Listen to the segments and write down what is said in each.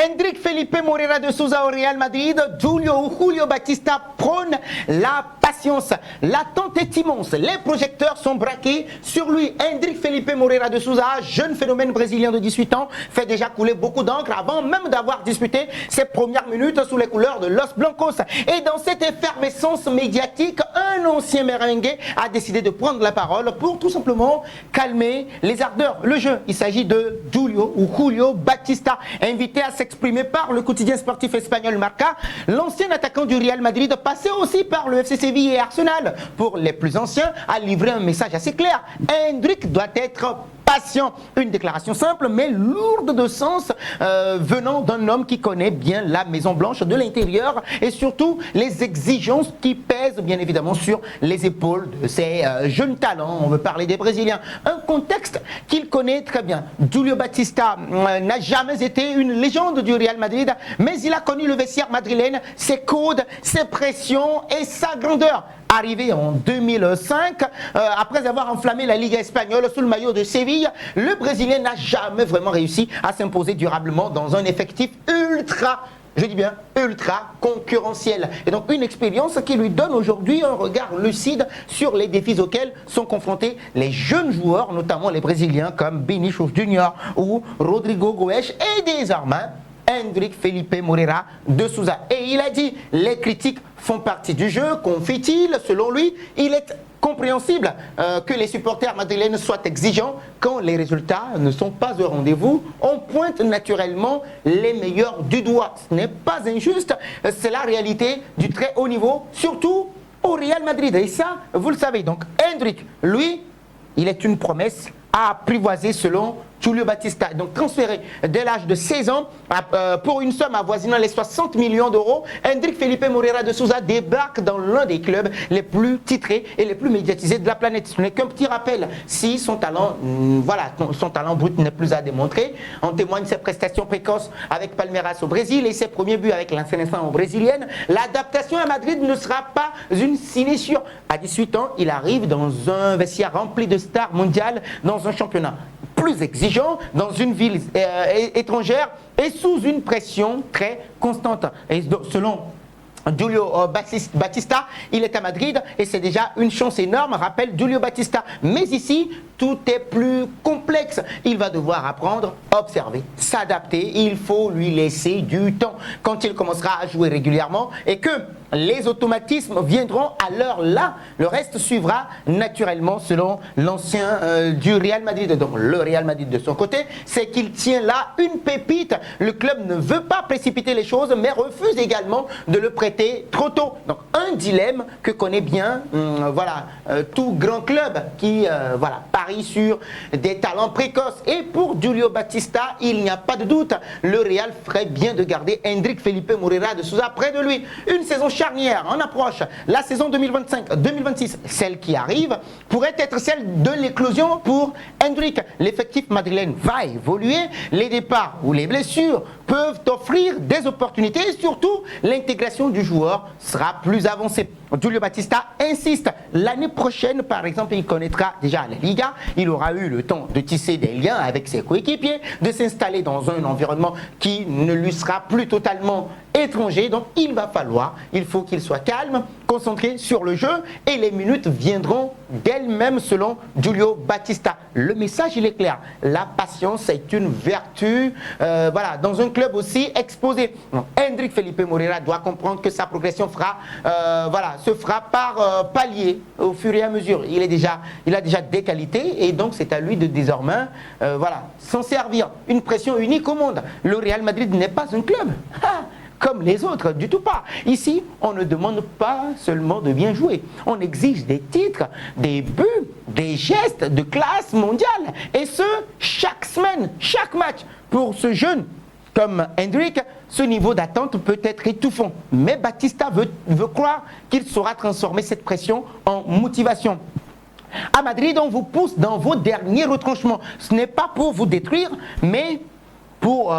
Endrick Felipe Moreira de Souza au Real Madrid, Julio Batista prône la patience. L'attente est immense, les projecteurs sont braqués sur lui. Endrick Felipe Moreira de Souza, jeune phénomène brésilien de 18 ans, fait déjà couler beaucoup d'encre avant même d'avoir disputé ses premières minutes sous les couleurs de Los Blancos. Et dans cette effervescence médiatique, un ancien merengue a décidé de prendre la parole pour tout simplement calmer les ardeurs. Le jeu, il s'agit de Julio Batista, invité à s'exprimer par le quotidien sportif espagnol Marca. L'ancien attaquant du Real Madrid, passé aussi par le FC Séville et Arsenal, pour les plus anciens, a livré un message assez clair. Endrick doit être patient. Une déclaration simple mais lourde de sens venant d'un homme qui connaît bien la Maison Blanche de l'intérieur et surtout les exigences qui pèsent bien évidemment sur les épaules de ces jeunes talents. On veut parler des Brésiliens. Un contexte qu'il connaît très bien. Julio Batista n'a jamais été une légende du Real Madrid, mais il a connu le vestiaire madrilène, ses codes, ses pressions et sa grandeur. Arrivé en 2005, après avoir enflammé la Liga espagnole sous le maillot de Séville, le Brésilien n'a jamais vraiment réussi à s'imposer durablement dans un effectif ultra, je dis bien ultra concurrentiel. Et donc une expérience qui lui donne aujourd'hui un regard lucide sur les défis auxquels sont confrontés les jeunes joueurs, notamment les Brésiliens comme Vinicius Junior ou Rodrigo Goes et désormais Endrick Felipe Moreira de Souza. Et il a dit, les critiques font partie du jeu, confie-t-il. Selon lui, il est compréhensible que les supporters madrilènes soient exigeants quand les résultats ne sont pas au rendez-vous. On pointe naturellement les meilleurs du doigt. Ce n'est pas injuste, c'est la réalité du très haut niveau, surtout au Real Madrid. Et ça, vous le savez. Donc Endrick, lui, il est une promesse à apprivoiser selon Julio Batista, donc transféré dès l'âge de 16 ans pour une somme avoisinant les 60 millions d'euros. Endrick Felipe Moreira de Souza débarque dans l'un des clubs les plus titrés et les plus médiatisés de la planète. Ce n'est qu'un petit rappel. Si son talent, son talent brut n'est plus à démontrer, en témoignent ses prestations précoces avec Palmeiras au Brésil et ses premiers buts avec l'international brésilienne. L'adaptation à Madrid ne sera pas une sinécure. À 18 ans, il arrive dans un vestiaire rempli de stars mondiales, dans un championnat plus exigeant, dans une ville étrangère et sous une pression très constante. Et selon Julio Batista, il est à Madrid et c'est déjà une chance énorme, rappelle Julio Batista. Mais ici, tout est plus complexe. Il va devoir apprendre, observer, s'adapter. Il faut lui laisser du temps. Quand il commencera à jouer régulièrement et que les automatismes viendront à l'heure là, le reste suivra naturellement selon l'ancien du Real Madrid. Donc le Real Madrid de son côté, c'est qu'il tient là une pépite. Le club ne veut pas précipiter les choses mais refuse également de le prêter trop tôt. Donc un dilemme que connaît bien tout grand club qui parie sur des talents précoces. Et pour Julio Batista, il n'y a pas de doute, le Real ferait bien de garder Endrick Felipe Moreira de Souza près de lui. Une saison charnière en approche. La saison 2025-2026, celle qui arrive, pourrait être celle de l'éclosion pour Endrick. L'effectif madrilène va évoluer. Les départs ou les blessures peuvent offrir des opportunités et surtout l'intégration du joueur sera plus avancée. Julio Batista insiste. L'année prochaine, par exemple, il connaîtra déjà la Liga. Il aura eu le temps de tisser des liens avec ses coéquipiers, de s'installer dans un environnement qui ne lui sera plus totalement étranger. Donc il faut qu'il soit calme, concentré sur le jeu et les minutes viendront d'elles-mêmes selon Julio Batista. Le message, il est clair. La patience est une vertu dans un club aussi exposé. Donc, Endrick Felipe Moreira doit comprendre que sa progression se fera par palier au fur et à mesure. Il a déjà des qualités et donc c'est à lui de désormais s'en servir. Une pression unique au monde. Le Real Madrid n'est pas un club comme les autres, du tout pas. Ici, on ne demande pas seulement de bien jouer. On exige des titres, des buts, des gestes de classe mondiale. Et ce, chaque semaine, chaque match. Pour ce jeune comme Endrick, ce niveau d'attente peut être étouffant. Mais Batista veut croire qu'il saura transformer cette pression en motivation. À Madrid, on vous pousse dans vos derniers retranchements. Ce n'est pas pour vous détruire, mais pour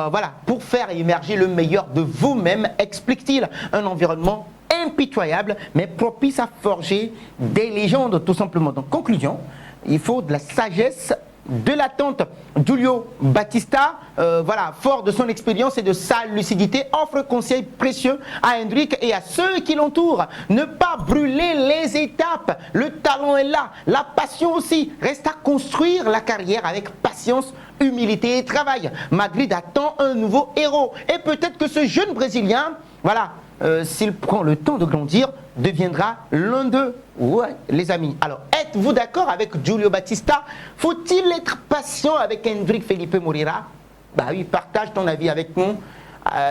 faire émerger le meilleur de vous-même, explique-t-il. Un environnement impitoyable, mais propice à forger des légendes, tout simplement. Donc, conclusion, il faut de la sagesse de l'attente, Julio Batista, voilà, fort de son expérience et de sa lucidité, offre conseil précieux à Hendrick et à ceux qui l'entourent. Ne pas brûler les étapes. Le talent est là, la passion aussi. Reste à construire la carrière avec patience, humilité et travail. Madrid attend un nouveau héros. Et peut-être que ce jeune Brésilien, voilà, s'il prend le temps de grandir, deviendra l'un d'eux. Ouais, les amis. Alors, êtes-vous d'accord avec Julio Batista? Faut-il être patient avec Hendrick Felipe Moreira? Bah oui, partage ton avis avec nous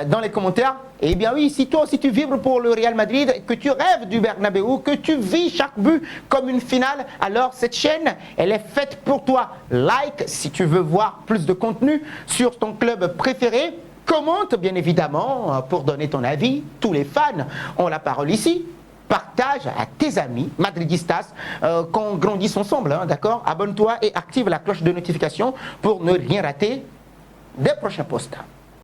dans les commentaires. Eh bien oui, si toi aussi tu vibres pour le Real Madrid, que tu rêves du Bernabéu, que tu vis chaque but comme une finale, alors cette chaîne, elle est faite pour toi. Like si tu veux voir plus de contenu sur ton club préféré. Commente bien évidemment pour donner ton avis. Tous les fans ont la parole ici. Partage à tes amis madridistas, qu'on grandisse ensemble, hein, d'accord? Abonne-toi et active la cloche de notification pour ne rien rater des prochains posts.